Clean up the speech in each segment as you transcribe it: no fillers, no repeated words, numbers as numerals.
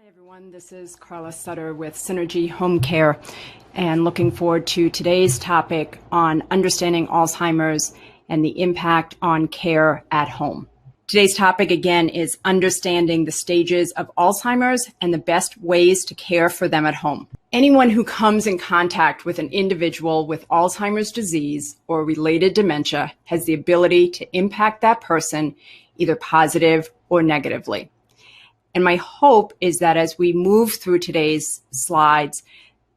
Everyone, this is Carla Sutter with SYNERGY HomeCare, and looking forward to today's topic on understanding Alzheimer's and the impact on care at home. Today's topic again is understanding the stages of Alzheimer's and the best ways to care for them at home. Anyone who comes in contact with an individual with Alzheimer's disease or related dementia has the ability to impact that person either positive or negatively. And my hope is that as we move through today's slides,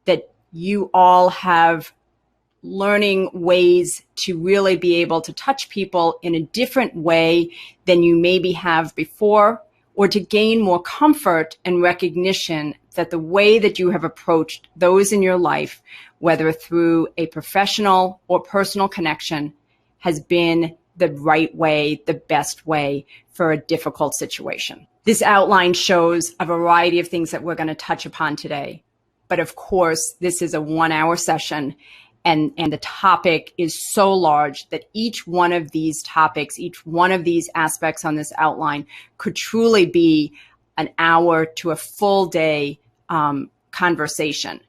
that you all have learning ways to really be able to touch people in a different way than you maybe have before, or to gain more comfort and recognition that the way that you have approached those in your life, whether through a professional or personal connection, has been the right way, the best way for a difficult situation. This outline shows a variety of things that we're going to touch upon today. But of course, this is a 1-hour session, and the topic is so large that each one of these topics, each one of these aspects on this outline could truly be an hour to a full day conversation.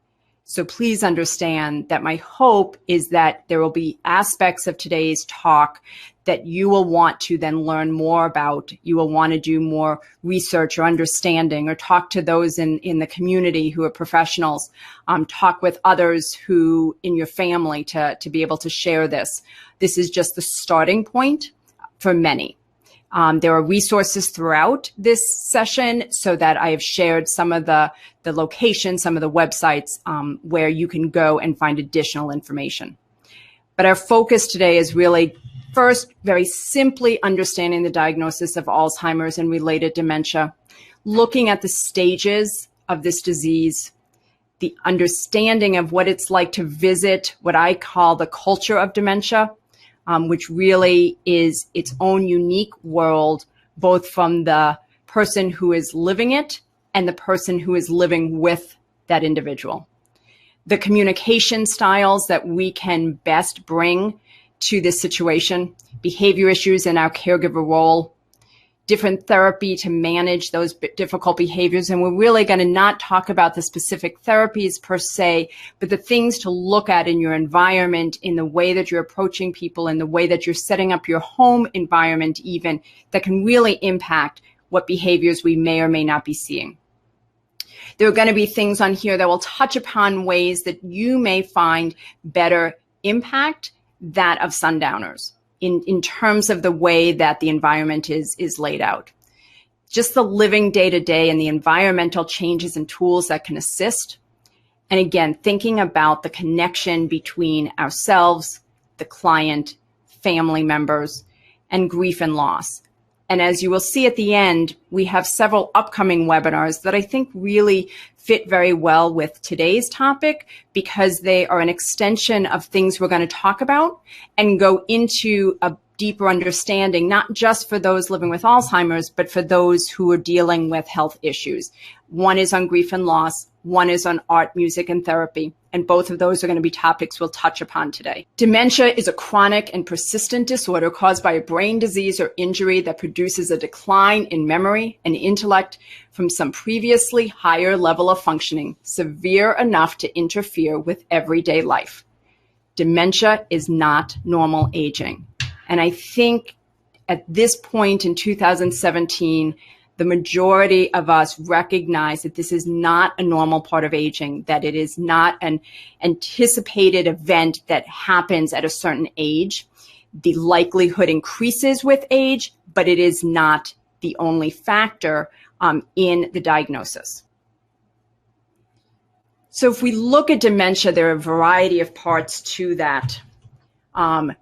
So please understand that my hope is that there will be aspects of today's talk that you will want to then learn more about. You will want to do more research or understanding, or talk to those in the community who are professionals, talk with others who in your family to be able to share this. This is just the starting point for many. There are resources throughout this session so that I have shared some of the locations, some of the websites where you can go and find additional information. But our focus today is really, first, very simply understanding the diagnosis of Alzheimer's and related dementia, looking at the stages of this disease, the understanding of what it's like to visit what I call the culture of dementia, which really is its own unique world, both from the person who is living it and the person who is living with that individual. The communication styles that we can best bring to this situation, behavior issues in our caregiver role, different therapy to manage those difficult behaviors. And we're really going to not talk about the specific therapies per se, but the things to look at in your environment, in the way that you're approaching people, in the way that you're setting up your home environment even, that can really impact what behaviors we may or may not be seeing. There are going to be things on here that will touch upon ways that you may find better impact that of sundowners in terms of the way that the environment is laid out. Just the living day to day and the environmental changes and tools that can assist. And again, thinking about the connection between ourselves, the client, family members, and grief and loss. And as you will see at the end, we have several upcoming webinars that I think really fit very well with today's topic, because they are an extension of things we're going to talk about and go into a deeper understanding, not just for those living with Alzheimer's, but for those who are dealing with health issues. One is on grief and loss. One is on art, music, and therapy. And both of those are going to be topics we'll touch upon today. Dementia is a chronic and persistent disorder caused by a brain disease or injury that produces a decline in memory and intellect from some previously higher level of functioning, severe enough to interfere with everyday life. Dementia is not normal aging. And I think at this point in 2017, the majority of us recognize that this is not a normal part of aging, that it is not an anticipated event that happens at a certain age. The likelihood increases with age, but it is not the only factor in the diagnosis. So if we look at dementia, there are a variety of parts to that.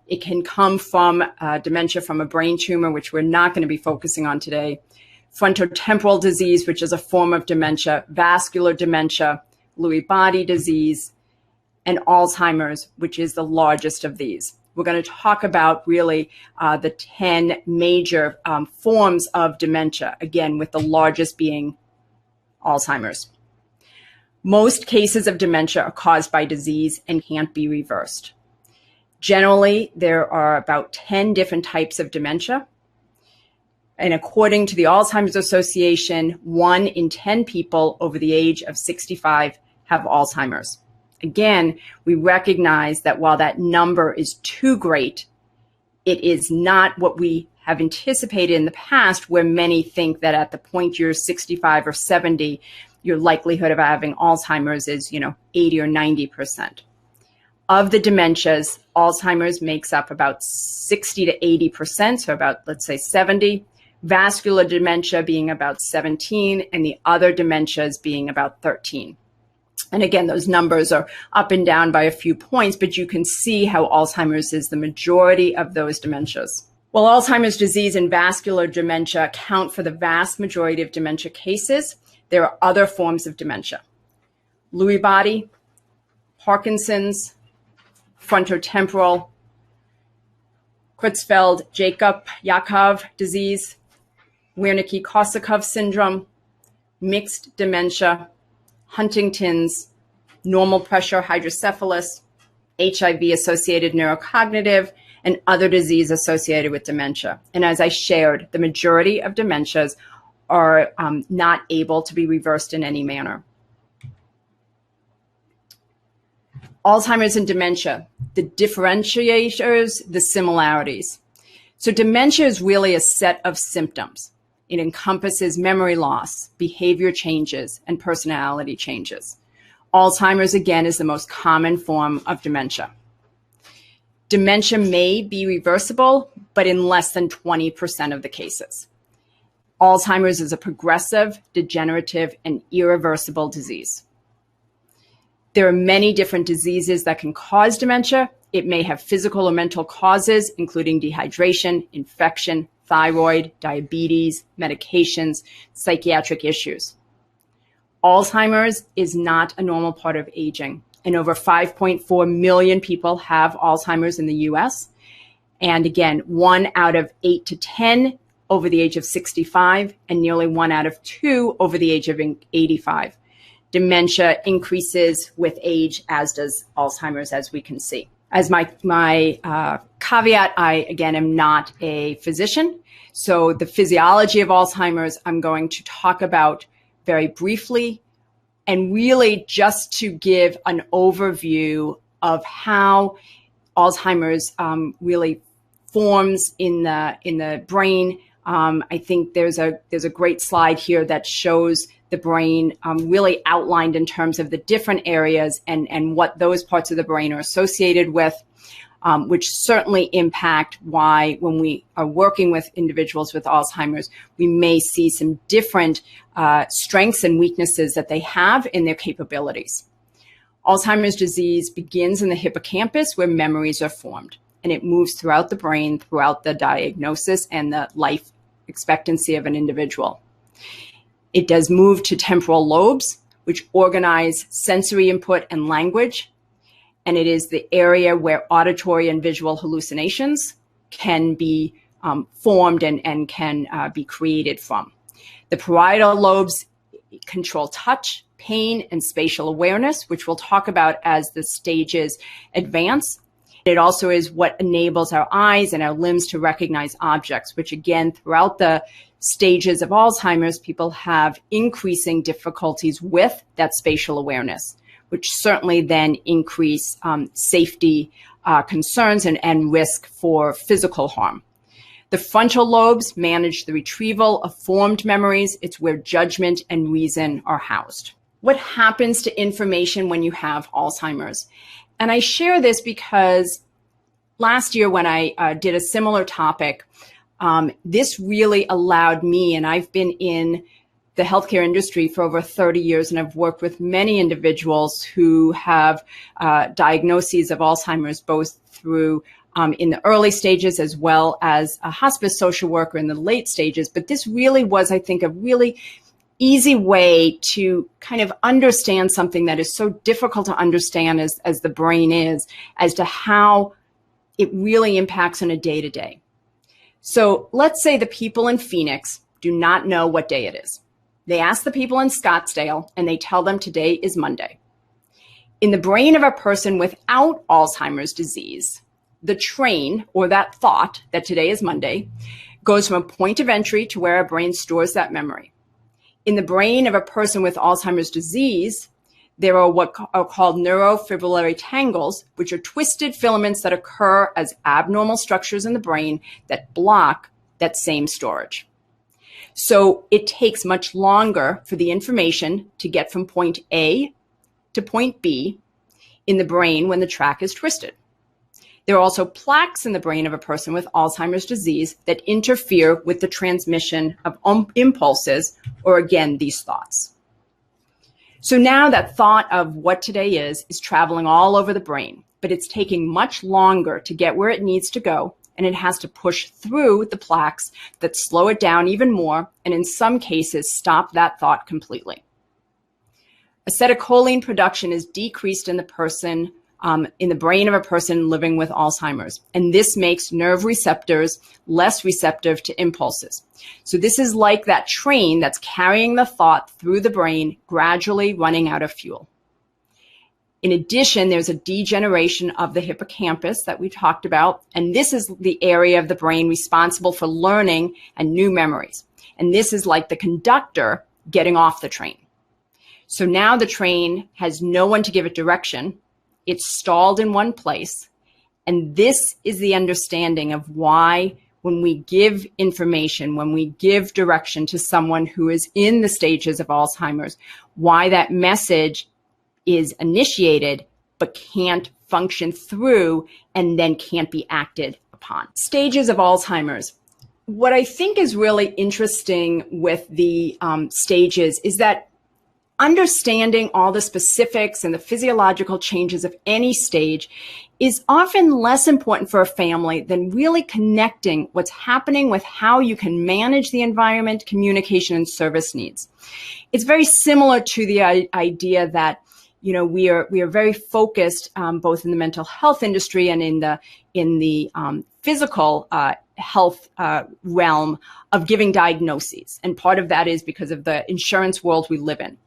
It can come from dementia from a brain tumor, which we're not going to be focusing on today, frontotemporal disease, which is a form of dementia, vascular dementia, Lewy body disease, and Alzheimer's, which is the largest of these. We're going to talk about really the 10 major forms of dementia, again, with the largest being Alzheimer's. Most cases of dementia are caused by disease and can't be reversed. Generally, there are about 10 different types of dementia. And according to the Alzheimer's Association, 1 in 10 people over the age of 65 have Alzheimer's. Again, we recognize that while that number is too great, it is not what we have anticipated in the past, where many think that at the point you're 65 or 70, your likelihood of having Alzheimer's is, 80 or 90%. Of the dementias, Alzheimer's makes up about 60 to 80%, so about, let's say, 70. Vascular dementia being about 17, and the other dementias being about 13. And again, those numbers are up and down by a few points, but you can see how Alzheimer's is the majority of those dementias. While Alzheimer's disease and vascular dementia account for the vast majority of dementia cases, there are other forms of dementia. Lewy body, Parkinson's, frontotemporal, Creutzfeldt-Jakob disease, Wernicke-Korsakoff syndrome, mixed dementia, Huntington's, normal pressure hydrocephalus, HIV-associated neurocognitive, and other disease associated with dementia. And as I shared, the majority of dementias are not able to be reversed in any manner. Alzheimer's and dementia, the differentiators, the similarities. So dementia is really a set of symptoms. It encompasses memory loss, behavior changes, and personality changes. Alzheimer's, again, is the most common form of dementia. Dementia may be reversible, but in less than 20% of the cases. Alzheimer's is a progressive, degenerative, and irreversible disease. There are many different diseases that can cause dementia. It may have physical or mental causes, including dehydration, infection, thyroid, diabetes, medications, psychiatric issues. Alzheimer's is not a normal part of aging, and over 5.4 million people have Alzheimer's in the US. And again, 1 out of 8 to 10 over the age of 65, and nearly 1 out of 2 over the age of 85. Dementia increases with age, as does Alzheimer's, as we can see. As my caveat, I, again, am not a physician. So the physiology of Alzheimer's, I'm going to talk about very briefly, and really just to give an overview of how Alzheimer's really forms in the brain. I think there's a great slide here that shows the brain really outlined in terms of the different areas and what those parts of the brain are associated with, which certainly impact why when we are working with individuals with Alzheimer's, we may see some different strengths and weaknesses that they have in their capabilities. Alzheimer's disease begins in the hippocampus, where memories are formed, and it moves throughout the brain, throughout the diagnosis and the life expectancy of an individual. It does move to temporal lobes, which organize sensory input and language. And it is the area where auditory and visual hallucinations can be formed and can be created from. The parietal lobes control touch, pain, and spatial awareness, which we'll talk about as the stages advance. It also is what enables our eyes and our limbs to recognize objects, which again, throughout the stages of Alzheimer's, people have increasing difficulties with that spatial awareness, which certainly then increase safety concerns and risk for physical harm. The frontal lobes manage the retrieval of formed memories. It's where judgment and reason are housed. What happens to information when you have Alzheimer's? And I share this because last year when I did a similar topic, this really allowed me, and I've been in the healthcare industry for over 30 years, and I've worked with many individuals who have diagnoses of Alzheimer's, both through in the early stages as well as a hospice social worker in the late stages. But this really was, I think, a really easy way to kind of understand something that is so difficult to understand as the brain is, as to how it really impacts on a day-to-day. So let's say the people in Phoenix do not know what day it is. They ask the people in Scottsdale and they tell them today is Monday. In the brain of a person without Alzheimer's disease, the train, or that thought that today is Monday, goes from a point of entry to where our brain stores that memory. In the brain of a person with Alzheimer's disease, there are what are called neurofibrillary tangles, which are twisted filaments that occur as abnormal structures in the brain that block that same storage. So it takes much longer for the information to get from point A to point B in the brain when the track is twisted. There are also plaques in the brain of a person with Alzheimer's disease that interfere with the transmission of impulses, or again, these thoughts. So now that thought of what today is traveling all over the brain, but it's taking much longer to get where it needs to go, and it has to push through the plaques that slow it down even more, and in some cases stop that thought completely. Acetylcholine production is decreased in the person, in the brain of a person living with Alzheimer's, and this makes nerve receptors less receptive to impulses. So this is like that train that's carrying the thought through the brain, gradually running out of fuel. In addition, there's a degeneration of the hippocampus that we talked about, and this is the area of the brain responsible for learning and new memories. And this is like the conductor getting off the train. So now the train has no one to give it direction. It's stalled in one place. And this is the understanding of why when we give information, when we give direction to someone who is in the stages of Alzheimer's, why that message is initiated but can't function through and then can't be acted upon. Stages of Alzheimer's. What I think is really interesting with the stages is that understanding all the specifics and the physiological changes of any stage is often less important for a family than really connecting what's happening with how you can manage the environment, communication, and service needs. It's very similar to the idea that we are very focused both in the mental health industry and in the physical health realm of giving diagnoses, and part of that is because of the insurance world we live in.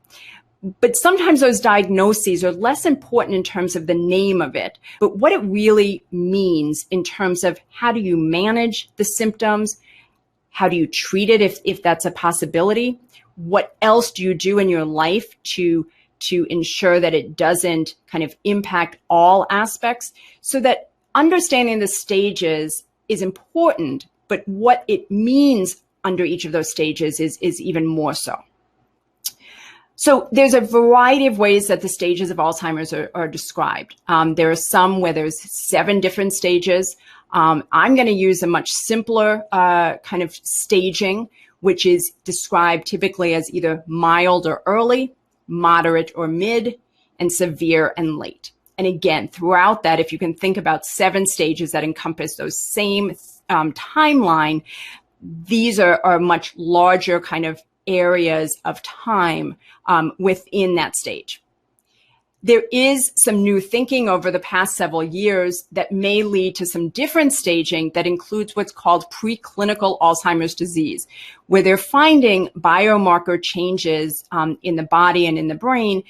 But sometimes those diagnoses are less important in terms of the name of it, but what it really means in terms of how do you manage the symptoms, how do you treat it if that's a possibility, what else do you do in your life to ensure that it doesn't kind of impact all aspects, so that understanding the stages is important, but what it means under each of those stages is even more so. So there's a variety of ways that the stages of Alzheimer's are described. There are some where there's 7 different stages. I'm going to use a much simpler kind of staging, which is described typically as either mild or early, moderate or mid, and severe and late. And again, throughout that, if you can think about 7 stages that encompass those same timeline, these are much larger kind of areas of time within that stage. There is some new thinking over the past several years that may lead to some different staging that includes what's called preclinical Alzheimer's disease, where they're finding biomarker changes in the body and in the brain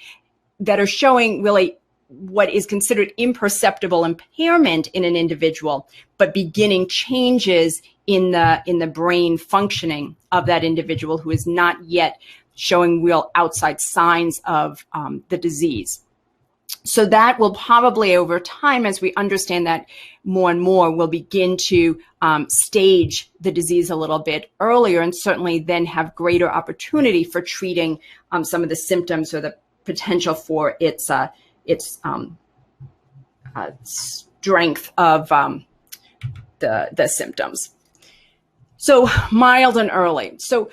that are showing really what is considered imperceptible impairment in an individual, but beginning changes in the brain functioning of that individual who is not yet showing real outside signs of the disease. So that will probably over time, as we understand that more and more, will begin to stage the disease a little bit earlier, and certainly then have greater opportunity for treating some of the symptoms or the potential for its strength of the symptoms. So mild and early. So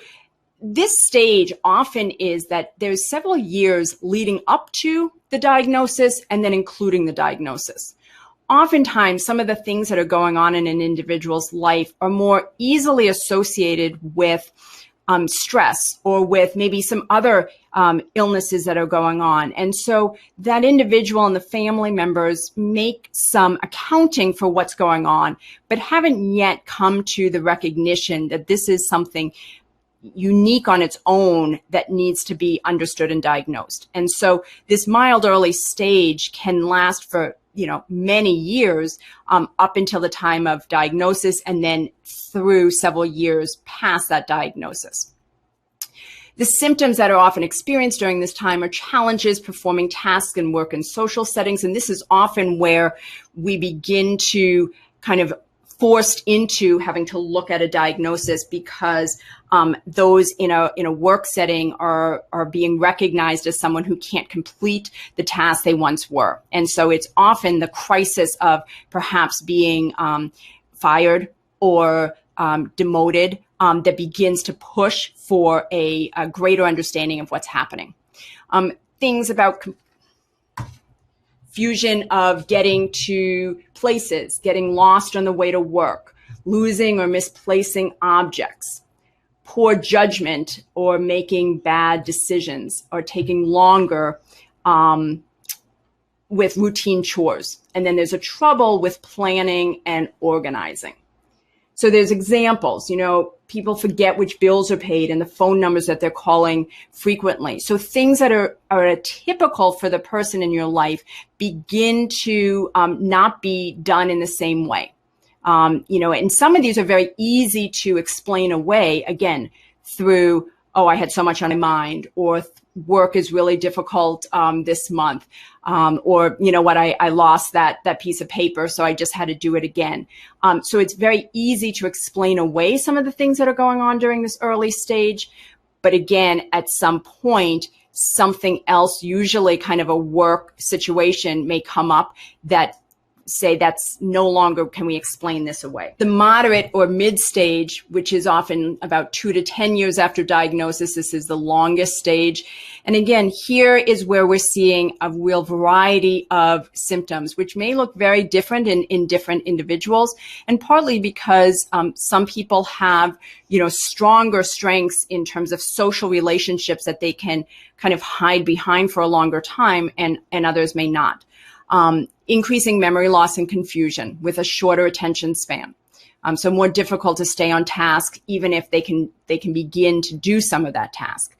this stage often is that there's several years leading up to the diagnosis and then including the diagnosis. Oftentimes, some of the things that are going on in an individual's life are more easily associated with stress or with maybe some other illnesses that are going on. And so that individual and the family members make some accounting for what's going on, but haven't yet come to the recognition that this is something unique on its own that needs to be understood and diagnosed. And so this mild early stage can last for many years up until the time of diagnosis and then through several years past that diagnosis. The symptoms that are often experienced during this time are challenges performing tasks in work and social settings, and this is often where we begin to kind of forced into having to look at a diagnosis because those in a work setting are being recognized as someone who can't complete the tasks they once were. And so it's often the crisis of perhaps being fired or demoted that begins to push for a greater understanding of what's happening. Things about confusion of getting to places, getting lost on the way to work, losing or misplacing objects, poor judgment or making bad decisions or taking longer with routine chores. And then there's a trouble with planning and organizing. So there's examples, people forget which bills are paid and the phone numbers that they're calling frequently. So things that are atypical for the person in your life begin to not be done in the same way. And some of these are very easy to explain away, again, through, I had so much on my mind, or work is really difficult this month, or I lost that piece of paper, so I just had to do it again. So it's very easy to explain away some of the things that are going on during this early stage. But again, at some point, something else, usually kind of a work situation, may come up that say that's no longer can we explain this away. The moderate or mid stage, which is often about 2 to 10 years after diagnosis, this is the longest stage. And again, here is where we're seeing a real variety of symptoms, which may look very different in different individuals, and partly because some people have, stronger strengths in terms of social relationships that they can kind of hide behind for a longer time, and others may not. Increasing memory loss and confusion with a shorter attention span. So more difficult to stay on task, even if they can begin to do some of that task.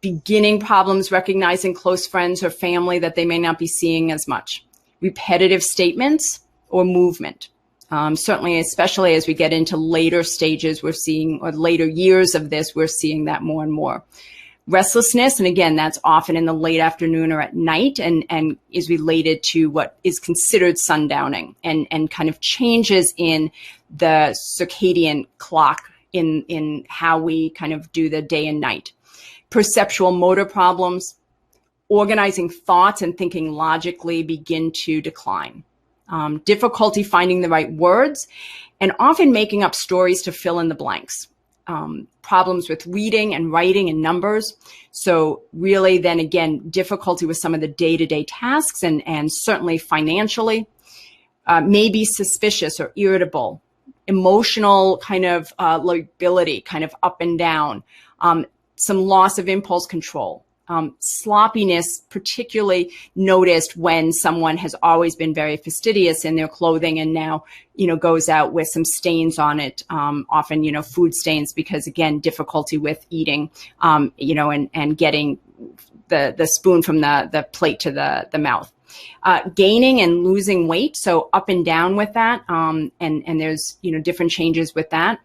Beginning problems recognizing close friends or family that they may not be seeing as much. Repetitive statements or movement. Certainly, especially as we get into later stages, we're seeing, or later years of this, we're seeing that more and more. Restlessness, and again, that's often in the late afternoon or at night, and is related to what is considered sundowning and kind of changes in the circadian clock in how we kind of do the day and night. Perceptual motor problems, organizing thoughts and thinking logically begin to decline. Difficulty finding the right words, and often making up stories to fill in the blanks. Problems with reading and writing and numbers. So really then again, difficulty with some of the day-to-day tasks and certainly financially. Maybe suspicious or irritable. Emotional kind of lability, kind of up and down. Some loss of impulse control. Sloppiness, particularly noticed when someone has always been very fastidious in their clothing and now, goes out with some stains on it, often, food stains, because again, difficulty with eating, and getting the spoon from the plate to the mouth. Gaining and losing weight, so up and down with that, and there's, different changes with that.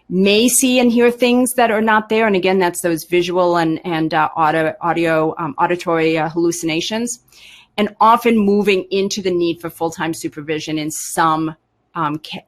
May see and hear things that are not there. And again, that's those visual and auditory hallucinations, and often moving into the need for full-time supervision in some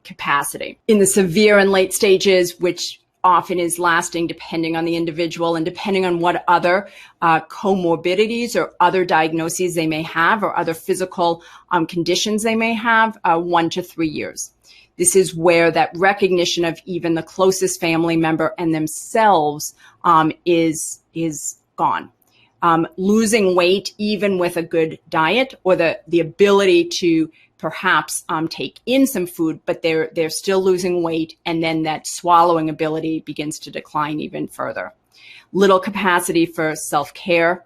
capacity. In the severe and late stages, which often is lasting depending on the individual and depending on what other comorbidities or other diagnoses they may have or other physical conditions they may have, 1 to 3 years. This is where that recognition of even the closest family member and themselves is gone. Losing weight, even with a good diet, or the ability to perhaps take in some food, but they're still losing weight, and then that swallowing ability begins to decline even further. Little capacity for self-care,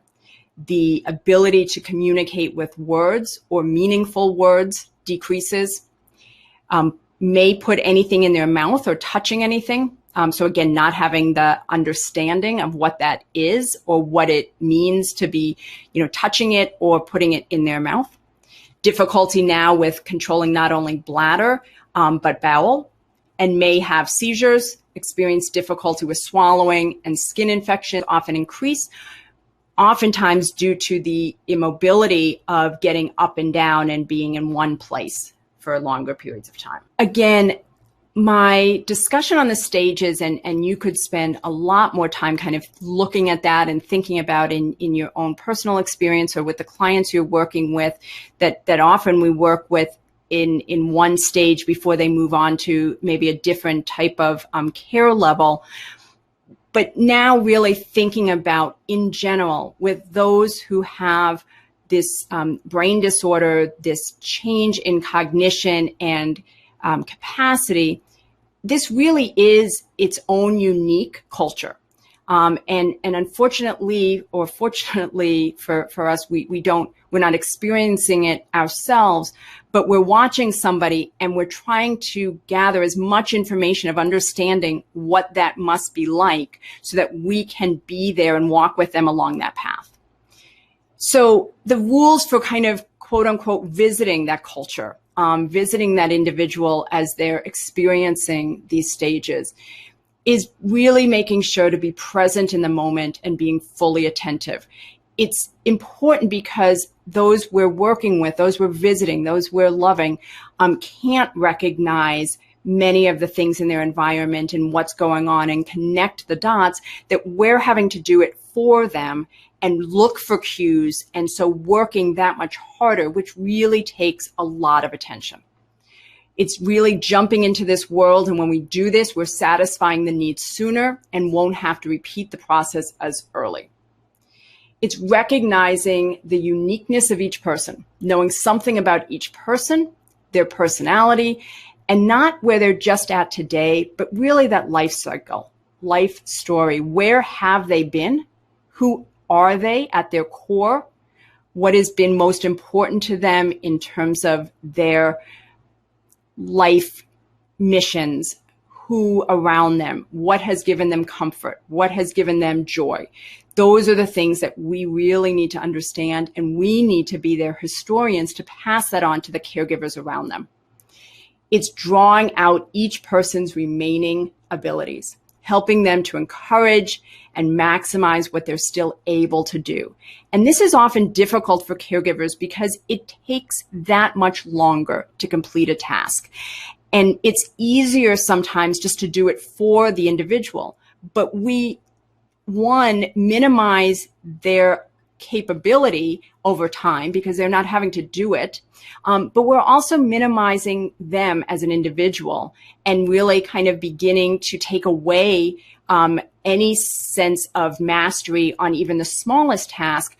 the ability to communicate with words or meaningful words decreases. May put anything in their mouth or touching anything. So again, not having the understanding of what that is or what it means to be, touching it or putting it in their mouth. difficulty now with controlling not only bladder, but bowel, and may have seizures, experience difficulty with swallowing, and skin infections often increase, oftentimes due to the immobility of getting up and down and being in one place for longer periods of time. Again, my discussion on the stages, and you could spend a lot more time kind of looking at that and thinking about in your own personal experience or with the clients you're working with, that often we work with in one stage before they move on to maybe a different type of care level. But now really thinking about, in general, with those who have this brain disorder, this change in cognition and capacity, this really is its own unique culture. And unfortunately, or fortunately for us, we're not experiencing it ourselves, but we're watching somebody and we're trying to gather as much information of understanding what that must be like so that we can be there and walk with them along that path. So the rules for kind of quote unquote visiting that culture, visiting that individual as they're experiencing these stages, is really making sure to be present in the moment and being fully attentive. It's important because those we're working with, those we're visiting, those we're loving, can't recognize many of the things in their environment and what's going on and connect the dots, that we're having to do it for them and look for cues. And so working that much harder, which really takes a lot of attention. It's really jumping into this world, and when we do this, we're satisfying the needs sooner and won't have to repeat the process as early. It's recognizing the uniqueness of each person, knowing something about each person, their personality, and not where they're just at today, but really that life cycle, life story. Where have they been? Who are they at their core? What has been most important to them in terms of their life missions? Who around them? What has given them comfort? What has given them joy? Those are the things that we really need to understand, and we need to be their historians to pass that on to the caregivers around them. It's drawing out each person's remaining abilities, helping them to encourage and maximize what they're still able to do. And this is often difficult for caregivers because it takes that much longer to complete a task. And it's easier sometimes just to do it for the individual. But we, one, minimize their capability over time because they're not having to do it. But we're also minimizing them as an individual and really kind of beginning to take away any sense of mastery on even the smallest task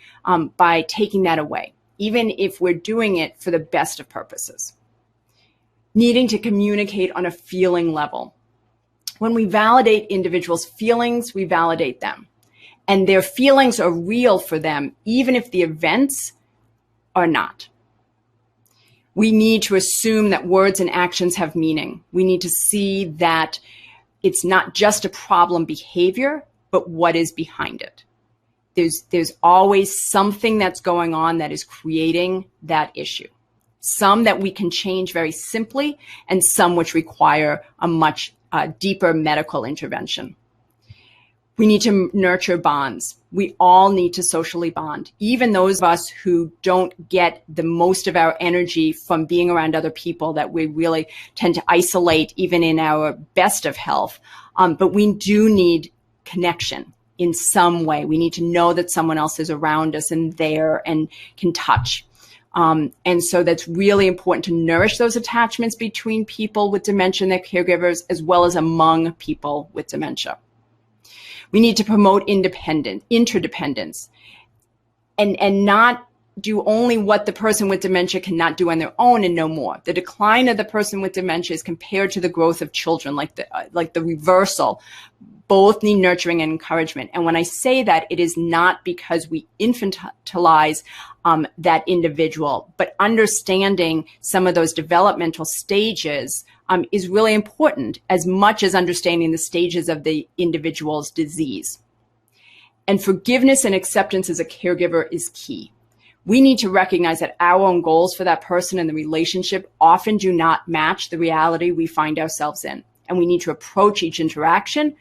by taking that away, even if we're doing it for the best of purposes. Needing to communicate on a feeling level. When we validate individuals' feelings, we validate them. And their feelings are real for them, even if the events are not. We need to assume that words and actions have meaning. We need to see that it's not just a problem behavior, but what is behind it. There's always something that's going on that is creating that issue. Some that we can change very simply, and some which require a much deeper medical intervention. We need to nurture bonds. We all need to socially bond. Even those of us who don't get the most of our energy from being around other people, that we really tend to isolate even in our best of health. But we do need connection in some way. We need to know that someone else is around us and there and can touch. And so that's really important to nourish those attachments between people with dementia and their caregivers, as well as among people with dementia. We need to promote interdependence, and not do only what the person with dementia cannot do on their own and no more. The decline of the person with dementia is compared to the growth of children, like the reversal. Both need nurturing and encouragement. And when I say that, it is not because we infantilize that individual, but understanding some of those developmental stages is really important, as much as understanding the stages of the individual's disease. And forgiveness and acceptance as a caregiver is key. We need to recognize that our own goals for that person and the relationship often do not match the reality we find ourselves in. And we need to approach each interaction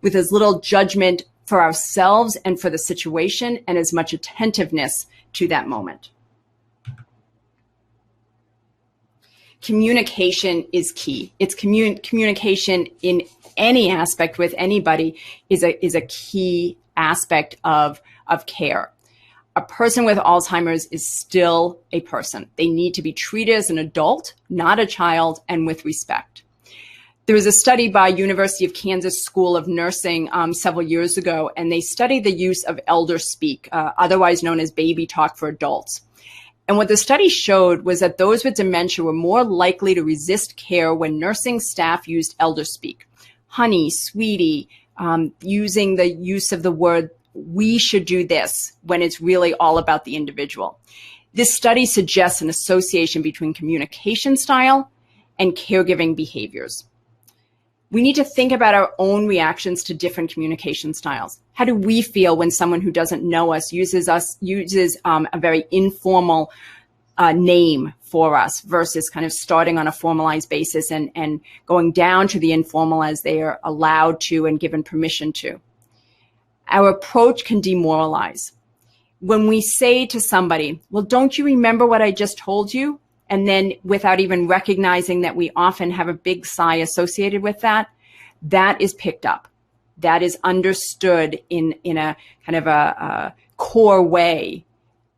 with as little judgment for ourselves and for the situation and as much attentiveness to that moment. Communication is key. It's communication in any aspect with anybody is a key aspect of care. A person with Alzheimer's is still a person. They need to be treated as an adult, not a child, and with respect. There was a study by University of Kansas School of Nursing several years ago, and they studied the use of elder speak, otherwise known as baby talk for adults. And what the study showed was that those with dementia were more likely to resist care when nursing staff used elder speak. Honey, sweetie, using the use of the word, we should do this, when it's really all about the individual. This study suggests an association between communication style and caregiving behaviors. We need to think about our own reactions to different communication styles. How do we feel when someone who doesn't know us uses a very informal name for us versus kind of starting on a formalized basis and going down to the informal as they are allowed to and given permission to? Our approach can demoralize. When we say to somebody, well, don't you remember what I just told you? And then without even recognizing that we often have a big sigh associated with that, that is picked up. That is understood in a kind of a core way.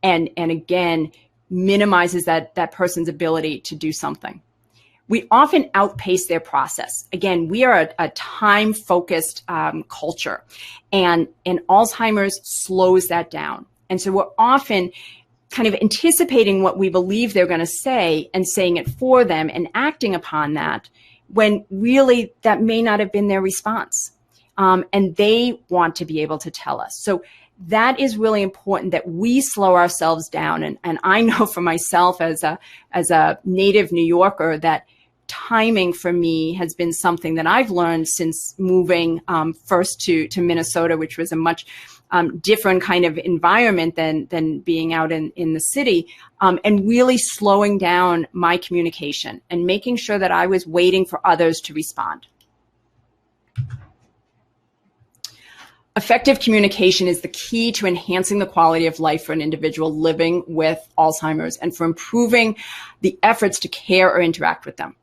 And again, minimizes that person's ability to do something. We often outpace their process. Again, we are a time-focused culture, and Alzheimer's slows that down. And so we're often kind of anticipating what we believe they're going to say and saying it for them and acting upon that, when really that may not have been their response. And they want to be able to tell us. So that is really important, that we slow ourselves down. And I know for myself as a native New Yorker that timing for me has been something that I've learned since moving first to Minnesota, which was a much different kind of environment than being out in the city, and really slowing down my communication and making sure that I was waiting for others to respond. Effective communication is the key to enhancing the quality of life for an individual living with Alzheimer's and for improving the efforts to care or interact with them.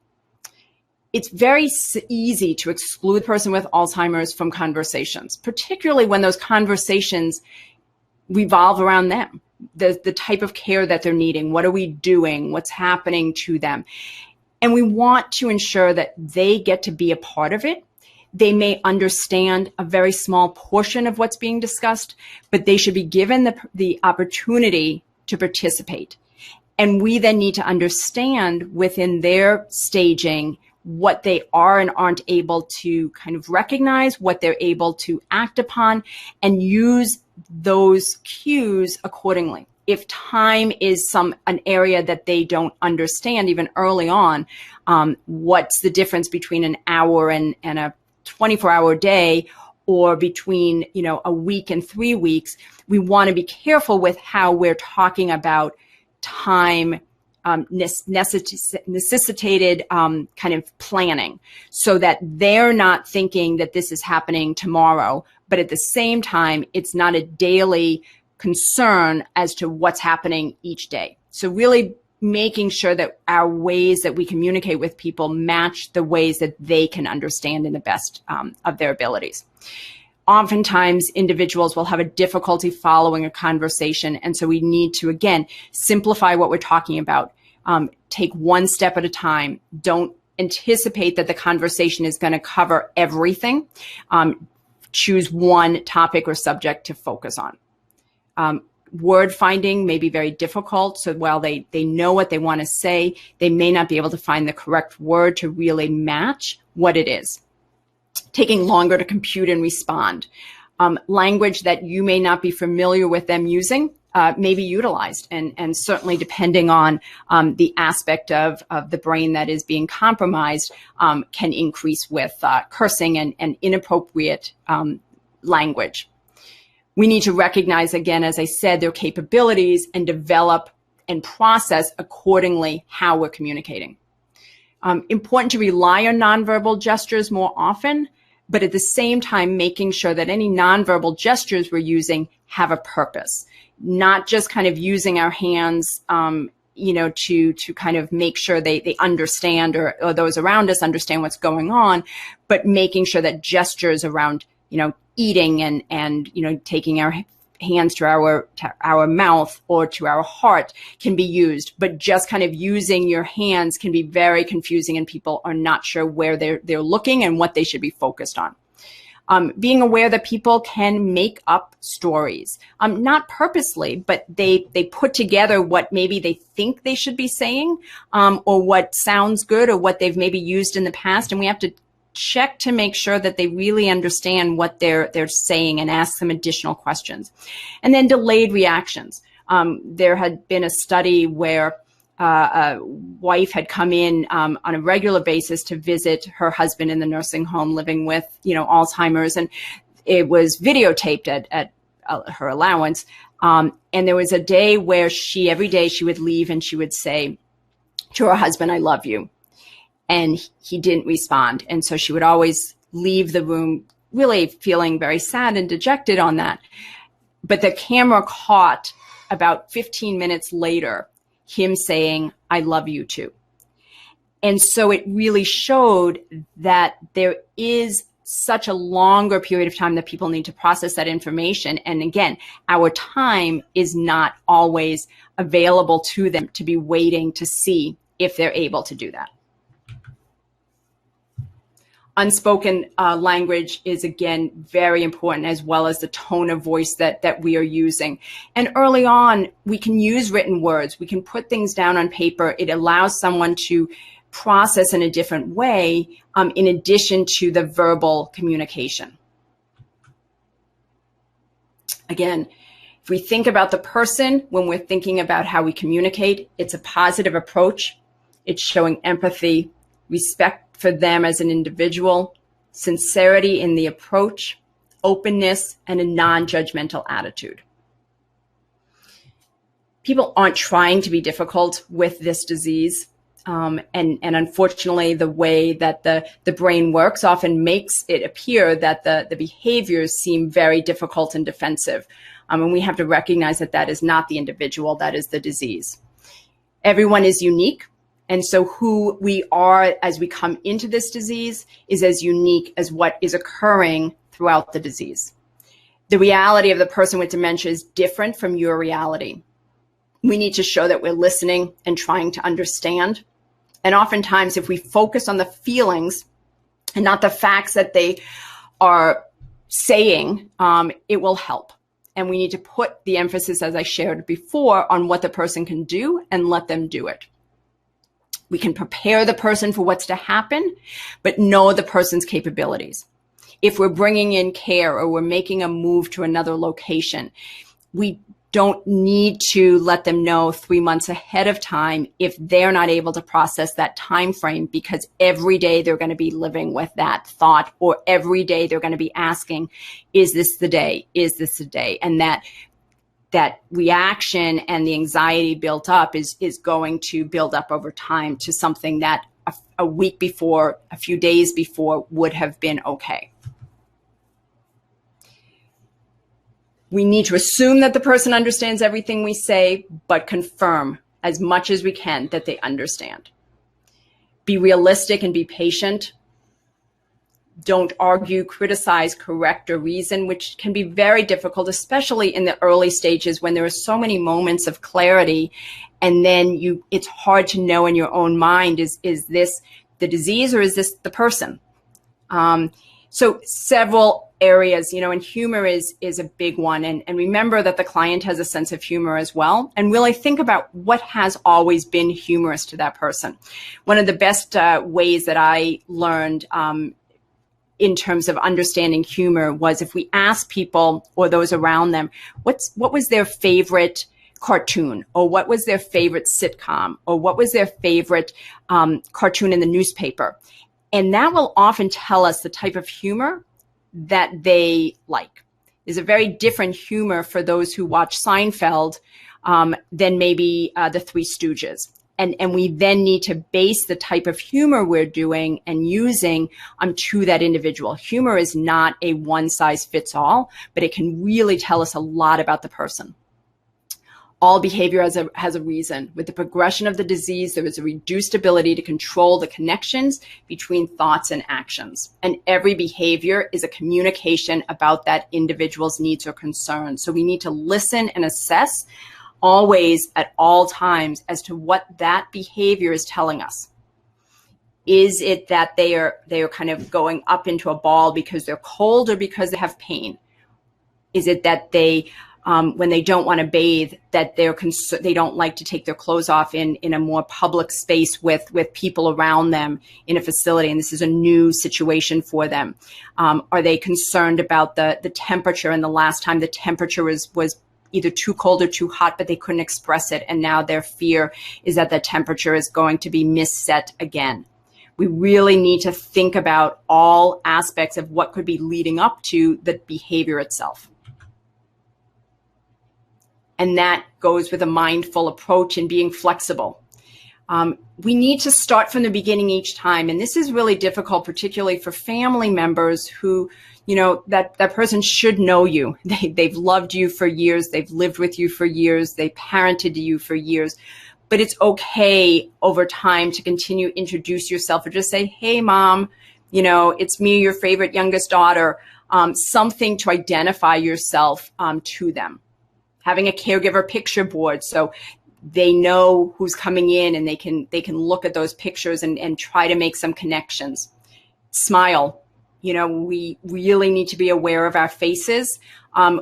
It's very easy to exclude the person with Alzheimer's from conversations, particularly when those conversations revolve around them, the type of care that they're needing, what are we doing, what's happening to them. And we want to ensure that they get to be a part of it. They may understand a very small portion of what's being discussed, but they should be given the opportunity to participate. And we then need to understand within their staging what they are and aren't able to kind of recognize, what they're able to act upon, and use those cues accordingly. If time is an area that they don't understand even early on, what's the difference between an hour and a 24-hour day, or between a week and 3 weeks? We want to be careful with how we're talking about time necessitated kind of planning, so that they're not thinking that this is happening tomorrow, but at the same time, it's not a daily concern as to what's happening each day. So really making sure that our ways that we communicate with people match the ways that they can understand in the best of their abilities. Oftentimes, individuals will have a difficulty following a conversation, and so we need to, again, simplify what we're talking about. Take one step at a time. Don't anticipate that the conversation is going to cover everything. Choose one topic or subject to focus on. Word finding may be very difficult, so while they know what they want to say, they may not be able to find the correct word to really match what it is. Taking longer to compute and respond. Language that you may not be familiar with them using may be utilized, and certainly depending on the aspect of the brain that is being compromised, can increase with cursing and inappropriate language. We need to recognize, again, as I said, their capabilities and develop and process accordingly how we're communicating. Important to rely on nonverbal gestures more often, but at the same time, making sure that any nonverbal gestures we're using have a purpose, not just kind of using our hands, to kind of make sure they understand or those around us understand what's going on, but making sure that gestures around, eating and taking our hands to our mouth or to our heart can be used, but just kind of using your hands can be very confusing and people are not sure where they're looking and what they should be focused on. Being aware that people can make up stories, not purposely, but they put together what maybe they think they should be saying, or what sounds good or what they've maybe used in the past. And we have to check to make sure that they really understand what they're saying and ask some additional questions. And then delayed reactions. There had been a study where a wife had come in on a regular basis to visit her husband in the nursing home living with, Alzheimer's, and it was videotaped at her allowance. And there was a day where every day she would leave and she would say to her husband, "I love you." And he didn't respond. And so she would always leave the room really feeling very sad and dejected on that. But the camera caught about 15 minutes later him saying, "I love you too." And so it really showed that there is such a longer period of time that people need to process that information. And again, our time is not always available to them to be waiting to see if they're able to do that. Unspoken language is, again, very important, as well as the tone of voice that we are using. And early on, we can use written words. We can put things down on paper. It allows someone to process in a different way, in addition to the verbal communication. Again, if we think about the person when we're thinking about how we communicate, it's a positive approach. It's showing empathy, respect for them as an individual, sincerity in the approach, openness, and a non-judgmental attitude. People aren't trying to be difficult with this disease. And unfortunately, the way that the brain works often makes it appear that the behaviors seem very difficult and defensive. And we have to recognize that that is not the individual, that is the disease. Everyone is unique. And so who we are as we come into this disease is as unique as what is occurring throughout the disease. The reality of the person with dementia is different from your reality. We need to show that we're listening and trying to understand. And oftentimes, if we focus on the feelings and not the facts that they are saying, it will help. And we need to put the emphasis, as I shared before, on what the person can do and let them do it. We can prepare the person for what's to happen, but know the person's capabilities. If we're bringing in care or we're making a move to another location, we don't need to let them know 3 months ahead of time if they're not able to process that time frame, because every day they're going to be living with that thought, or every day they're going to be asking, is this the day? Is this the day? And that reaction and the anxiety built up is going to build up over time to something that a week before, a few days before would have been okay. We need to assume that the person understands everything we say, but confirm as much as we can that they understand. Be realistic and be patient. Don't argue, criticize, correct, or reason, which can be very difficult, especially in the early stages when there are so many moments of clarity. And then it's hard to know in your own mind, is this the disease or is this the person? So several areas, and humor is a big one. And remember that the client has a sense of humor as well. And really think about what has always been humorous to that person. One of the best ways that I learned in terms of understanding humor was if we ask people or those around them, what was their favorite cartoon, or what was their favorite sitcom, or what was their favorite cartoon in the newspaper. And that will often tell us the type of humor that they like. There's a very different humor for those who watch Seinfeld than maybe the Three Stooges. And we then need to base the type of humor we're doing and using to that individual. Humor is not a one size fits all, but it can really tell us a lot about the person. All behavior has a reason. With the progression of the disease, there is a reduced ability to control the connections between thoughts and actions. And every behavior is a communication about that individual's needs or concerns. So we need to listen and assess always at all times as to what that behavior is telling us. Is it that they are kind of going up into a ball because they're cold or because they have pain? Is it that they when they don't want to bathe, that they don't like to take their clothes off in a more public space with people around them in a facility, and this is a new situation for them? Are they concerned about the temperature, and the last time the temperature was either too cold or too hot, but they couldn't express it, and now their fear is that the temperature is going to be misset again? We really need to think about all aspects of what could be leading up to the behavior itself. And that goes with a mindful approach and being flexible. We need to start from the beginning each time. And this is really difficult, particularly for family members who, that person should know you. They've loved you for years. They've lived with you for years. They parented you for years. But it's okay over time to continue to introduce yourself or just say, hey, mom, it's me, your favorite youngest daughter, something to identify yourself to them. Having a caregiver picture board so they know who's coming in and they can look at those pictures and try to make some connections. Smile. We really need to be aware of our faces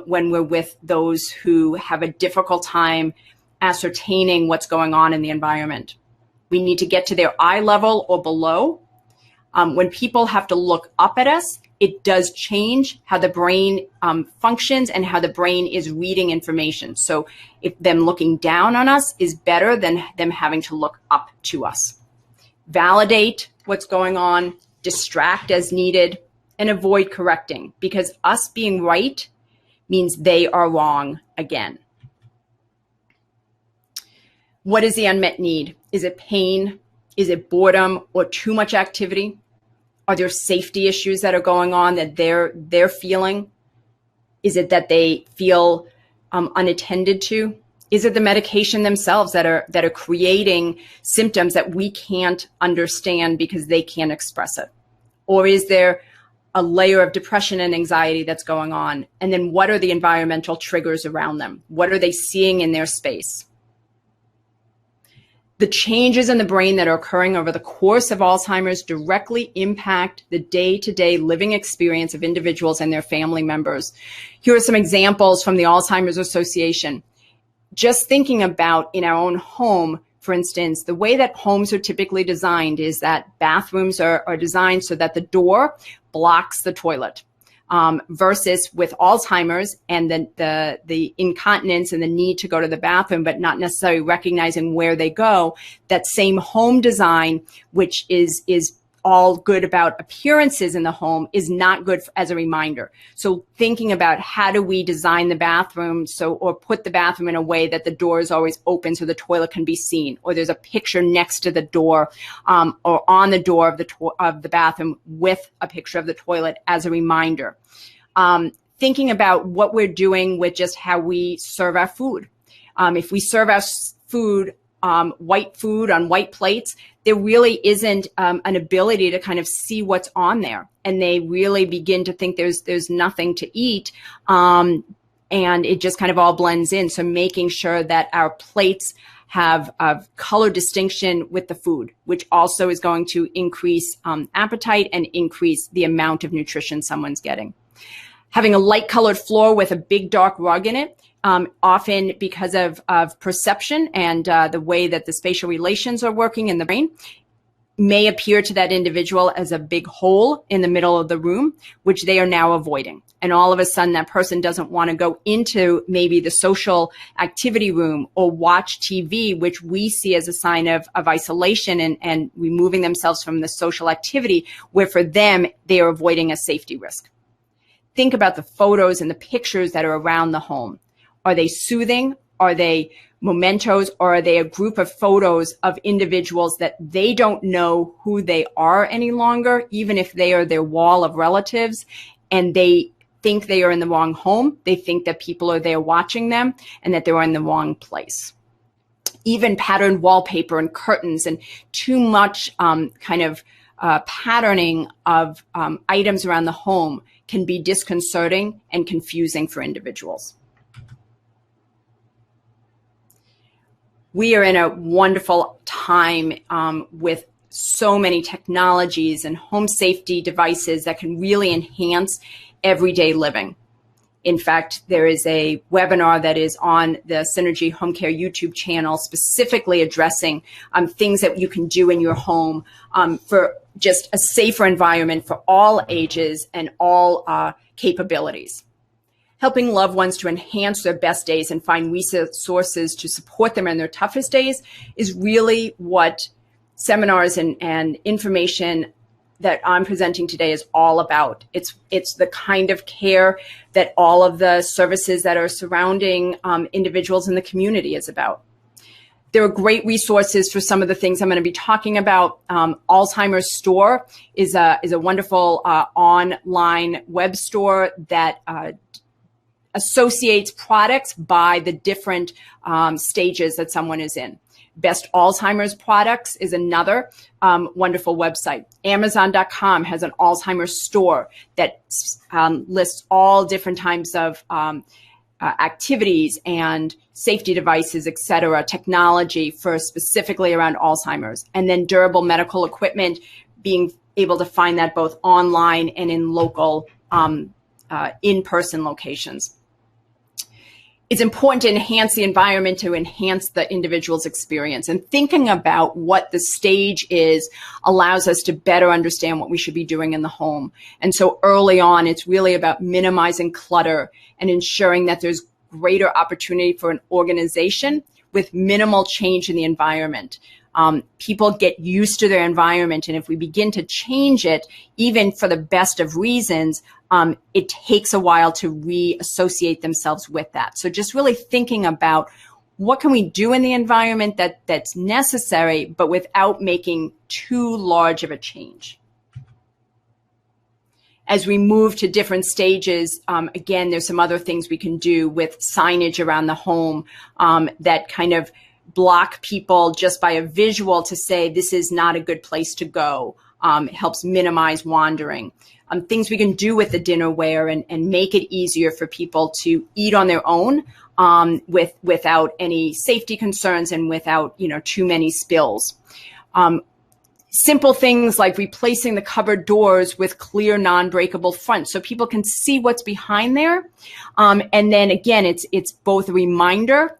when we're with those who have a difficult time ascertaining what's going on in the environment. We need to get to their eye level or below. When people have to look up at us, it does change how the brain functions and how the brain is reading information. So if them looking down on us is better than them having to look up to us. Validate what's going on, distract as needed, and avoid correcting, because us being right means they are wrong again. What is the unmet need? Is it pain? Is it boredom or too much activity? Are there safety issues that are going on that they're feeling? Is it that they feel unattended to? Is it the medication themselves that are creating symptoms that we can't understand because they can't express it? Or is there a layer of depression and anxiety that's going on? And then what are the environmental triggers around them? What are they seeing in their space? The changes in the brain that are occurring over the course of Alzheimer's directly impact the day-to-day living experience of individuals and their family members. Here are some examples from the Alzheimer's Association. Just thinking about in our own home, for instance, the way that homes are typically designed is that bathrooms are designed so that the door blocks the toilet. Versus with Alzheimer's and the incontinence and the need to go to the bathroom, but not necessarily recognizing where they go, that same home design, which is all good about appearances in the home, is not good as a reminder. So thinking about how do we design the bathroom or put the bathroom in a way that the door is always open so the toilet can be seen, or there's a picture next to the door or on the door of the bathroom with a picture of the toilet as a reminder. Thinking about what we're doing with just how we serve our food. If we serve our food, white food on white plates, there really isn't an ability to kind of see what's on there. And they really begin to think there's nothing to eat. And it just kind of all blends in. So making sure that our plates have color distinction with the food, which also is going to increase appetite and increase the amount of nutrition someone's getting. Having a light colored floor with a big dark rug in it, often because of perception and the way that the spatial relations are working in the brain, may appear to that individual as a big hole in the middle of the room, which they are now avoiding. And all of a sudden that person doesn't want to go into maybe the social activity room or watch TV, which we see as a sign of isolation and removing themselves from the social activity, where for them, they are avoiding a safety risk. think about the photos and the pictures that are around the home. Are they soothing? Are they mementos? Or are they a group of photos of individuals that they don't know who they are any longer, even if they are their wall of relatives, and they think they are in the wrong home? They think that people are there watching them and that they're in the wrong place. Even patterned wallpaper and curtains and too much patterning of items around the home can be disconcerting and confusing for individuals. We are in a wonderful time with so many technologies and home safety devices that can really enhance everyday living. In fact, there is a webinar that is on the SYNERGY HomeCare YouTube channel specifically addressing things that you can do in your home for just a safer environment for all ages and all capabilities. Helping loved ones to enhance their best days and find resources to support them in their toughest days is really what seminars and information that I'm presenting today is all about. It's the kind of care that all of the services that are surrounding individuals in the community is about. There are great resources for some of the things I'm going to be talking about. Alzheimer's Store is a wonderful online web store that associates products by the different stages that someone is in. Best Alzheimer's Products is another wonderful website. Amazon.com has an Alzheimer's store that lists all different types of activities and safety devices, et cetera, technology for specifically around Alzheimer's. And then durable medical equipment, being able to find that both online and in local in-person locations. It's important to enhance the environment, to enhance the individual's experience. And thinking about what the stage is allows us to better understand what we should be doing in the home. And so early on, it's really about minimizing clutter and ensuring that there's greater opportunity for an organization with minimal change in the environment. People get used to their environment, and if we begin to change it, even for the best of reasons, it takes a while to reassociate themselves with that. So just really thinking about what can we do in the environment that's necessary, but without making too large of a change. As we move to different stages, again, there's some other things we can do with signage around the home that kind of block people just by a visual to say this is not a good place to go. It helps minimize wandering. Things we can do with the dinnerware and make it easier for people to eat on their own without any safety concerns and without too many spills. Simple things like replacing the cupboard doors with clear, non-breakable fronts so people can see what's behind there. And then again, it's both a reminder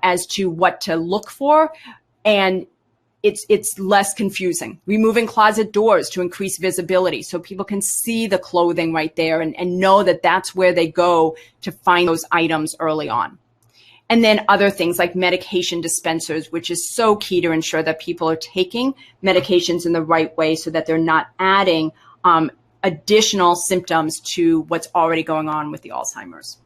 as to what to look for, and it's less confusing. Removing closet doors to increase visibility so people can see the clothing right there and know that that's where they go to find those items early on. And then other things like medication dispensers, which is so key to ensure that people are taking medications in the right way so that they're not adding additional symptoms to what's already going on with the Alzheimer's.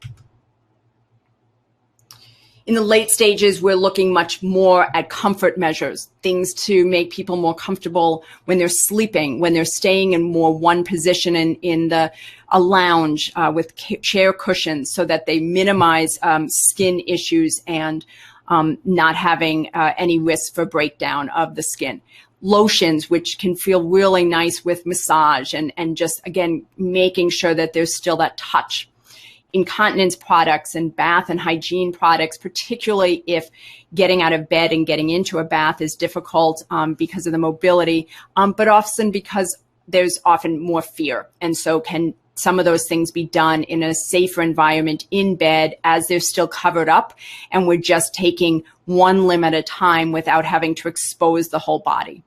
In the late stages, we're looking much more at comfort measures, things to make people more comfortable when they're sleeping, when they're staying in more one position in a lounge with chair cushions so that they minimize skin issues and not having any risk for breakdown of the skin. Lotions, which can feel really nice with massage and just, again, making sure that there's still that touch. Incontinence products and bath and hygiene products, particularly if getting out of bed and getting into a bath is difficult because of the mobility, but often because there's often more fear. And so can some of those things be done in a safer environment in bed as they're still covered up and we're just taking one limb at a time without having to expose the whole body.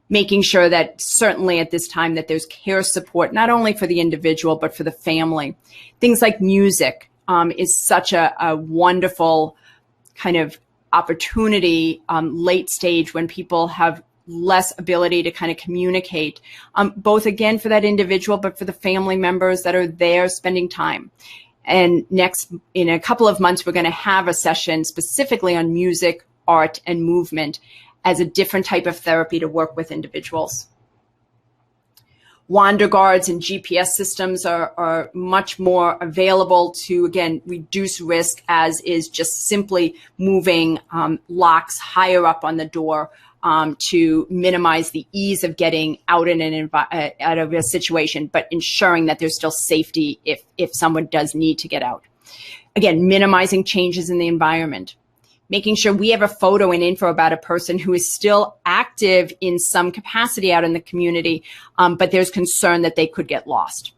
Making sure that certainly at this time that there's care support, not only for the individual, but for the family. Things like music is such a wonderful kind of opportunity late stage when people have less ability to kind of communicate, both again for that individual, but for the family members that are there spending time. And next, in a couple of months, we're going to have a session specifically on music, art, and movement as a different type of therapy to work with individuals. Wander guards and GPS systems are much more available to, again, reduce risk, as is just simply moving locks higher up on the door to minimize the ease of getting out out of a situation, but ensuring that there's still safety if someone does need to get out. Again, minimizing changes in the environment. Making sure we have a photo and info about a person who is still active in some capacity out in the community, but there's concern that they could get lost.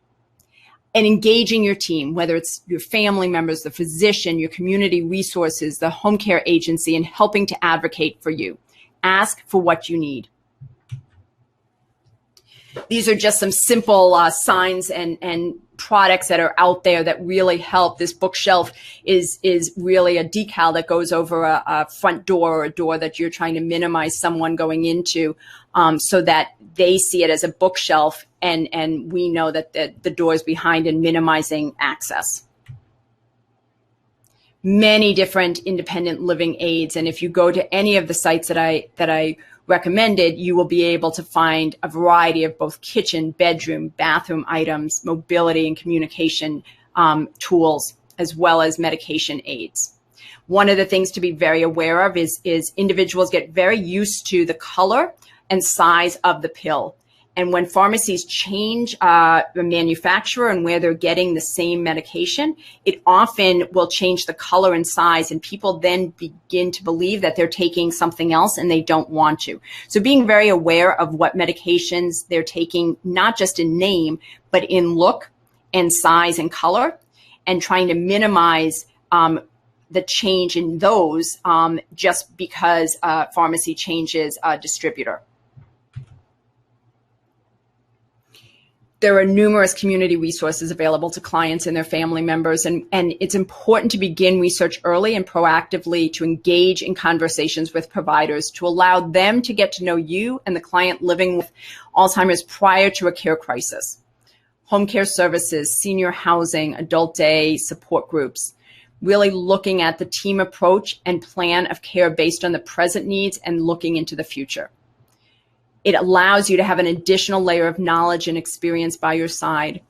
And engaging your team, whether it's your family members, the physician, your community resources, the home care agency, and helping to advocate for you. Ask for what you need. These are just some simple signs and products that are out there that really help. This bookshelf is really a decal that goes over a front door or a door that you're trying to minimize someone going into, so that they see it as a bookshelf, and we know that the door is behind and minimizing access. Many different independent living aids, and if you go to any of the sites that I recommended, you will be able to find a variety of both kitchen, bedroom, bathroom items, mobility and communication tools, as well as medication aids. One of the things to be very aware of is individuals get very used to the color and size of the pill. And when pharmacies change the manufacturer and where they're getting the same medication, it often will change the color and size, and people then begin to believe that they're taking something else and they don't want to. So being very aware of what medications they're taking, not just in name, but in look and size and color, and trying to minimize the change in those just because pharmacy changes a distributor. There are numerous community resources available to clients and their family members, and it's important to begin research early and proactively to engage in conversations with providers to allow them to get to know you and the client living with Alzheimer's prior to a care crisis. Home care services, senior housing, adult day, support groups, really looking at the team approach and plan of care based on the present needs and looking into the future. It allows you to have an additional layer of knowledge and experience by your side.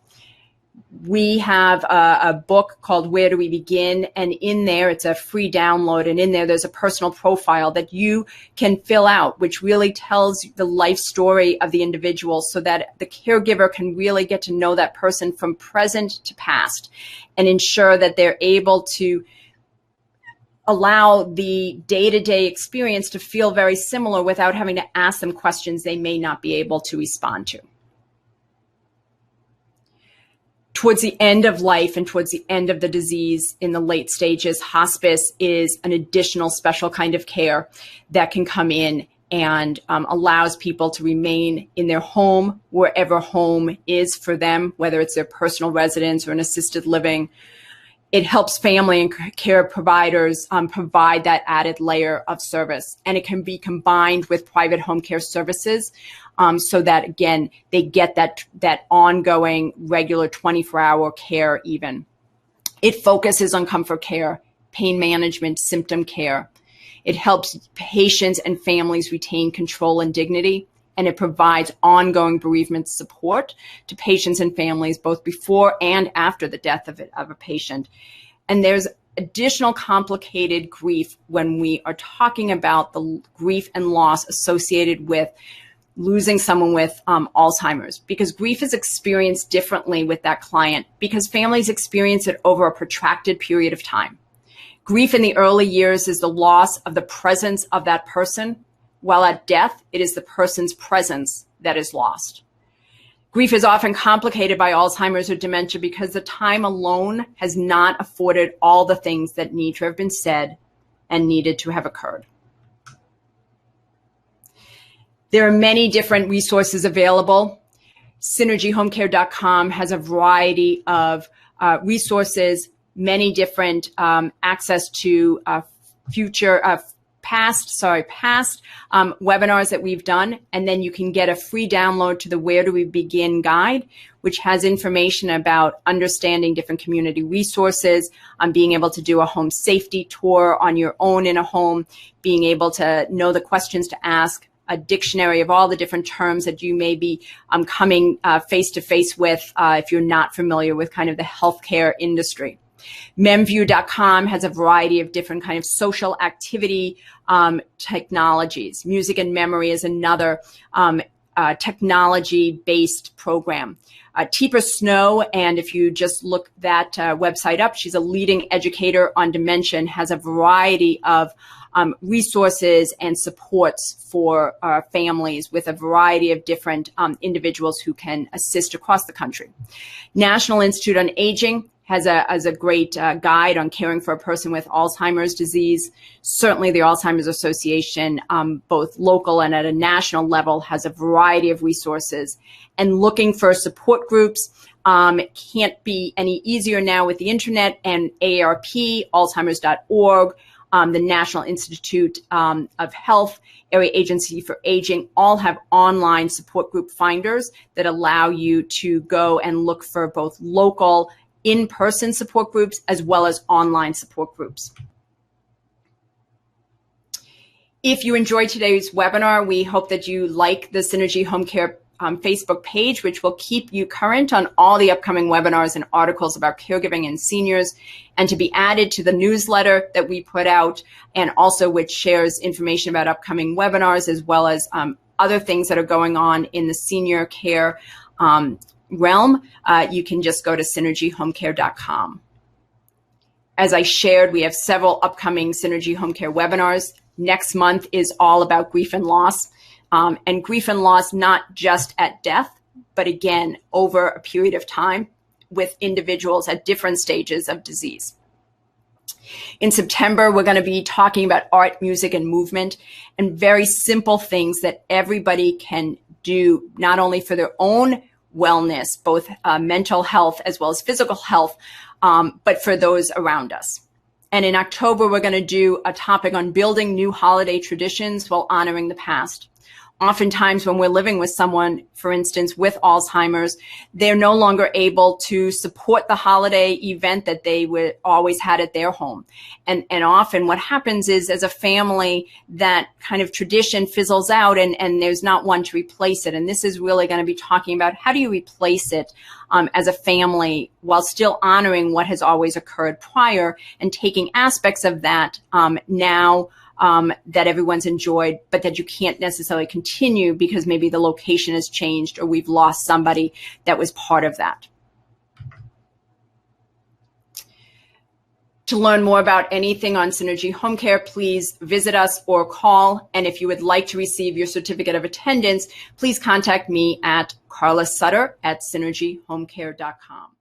We have a book called Where Do We Begin? And in there, it's a free download. And in there, there's a personal profile that you can fill out, which really tells the life story of the individual so that the caregiver can really get to know that person from present to past and ensure that they're able to allow the day-to-day experience to feel very similar without having to ask them questions they may not be able to respond to. Towards the end of life and towards the end of the disease in the late stages, hospice is an additional special kind of care that can come in and allows people to remain in their home, wherever home is for them, whether it's their personal residence or an assisted living. It helps family and care providers provide that added layer of service. And it can be combined with private home care services so that, again, they get that ongoing, regular 24-hour care even. It focuses on comfort care, pain management, symptom care. It helps patients and families retain control and dignity. And it provides ongoing bereavement support to patients and families both before and after the death of a patient. And there's additional complicated grief when we are talking about the grief and loss associated with losing someone with Alzheimer's, because grief is experienced differently with that client because families experience it over a protracted period of time. Grief in the early years is the loss of the presence of that person, while at death, it is the person's presence that is lost. Grief is often complicated by Alzheimer's or dementia because the time alone has not afforded all the things that need to have been said and needed to have occurred. There are many different resources available. SYNERGYHomeCare.com has a variety of resources, many different access to future past webinars that we've done, and then you can get a free download to the Where Do We Begin guide, which has information about understanding different community resources, being able to do a home safety tour on your own in a home, being able to know the questions to ask, a dictionary of all the different terms that you may be coming face to face with if you're not familiar with kind of the healthcare industry. Memview.com has a variety of different kind of social activity technologies. Music and Memory is another technology-based program. Teepa Snow, and if you just look that website up, she's a leading educator on dementia and has a variety of resources and supports for families with a variety of different individuals who can assist across the country. National Institute on Aging has a great guide on caring for a person with Alzheimer's disease. Certainly the Alzheimer's Association, both local and at a national level, has a variety of resources. And looking for support groups can't be any easier now with the internet, and AARP, Alzheimer's.org, the National Institute of Health, Area Agency for Aging, all have online support group finders that allow you to go and look for both local in-person support groups as well as online support groups. If you enjoyed today's webinar, we hope that you like the Synergy HomeCare Facebook page, which will keep you current on all the upcoming webinars and articles about caregiving and seniors, and to be added to the newsletter that we put out, and also which shares information about upcoming webinars as well as other things that are going on in the senior care realm. You can just go to synergyhomecare.com. As I shared, we have several upcoming Synergy HomeCare webinars. Next month is all about grief and loss. And grief and loss, not just at death, but again, over a period of time with individuals at different stages of disease. In September, we're going to be talking about art, music, and movement, and very simple things that everybody can do, not only for their own wellness, both mental health as well as physical health, but for those around us. And in October, we're going to do a topic on building new holiday traditions while honoring the past. Oftentimes when we're living with someone, for instance, with Alzheimer's, they're no longer able to support the holiday event that they would always had at their home. And often what happens is, as a family, that kind of tradition fizzles out and there's not one to replace it. And this is really going to be talking about how do you replace it as a family while still honoring what has always occurred prior and taking aspects of that now that everyone's enjoyed, but that you can't necessarily continue because maybe the location has changed or we've lost somebody that was part of that. To learn more about anything on Synergy HomeCare, please visit us or call. And if you would like to receive your certificate of attendance, please contact me at Carla Sutter at synergyhomecare.com.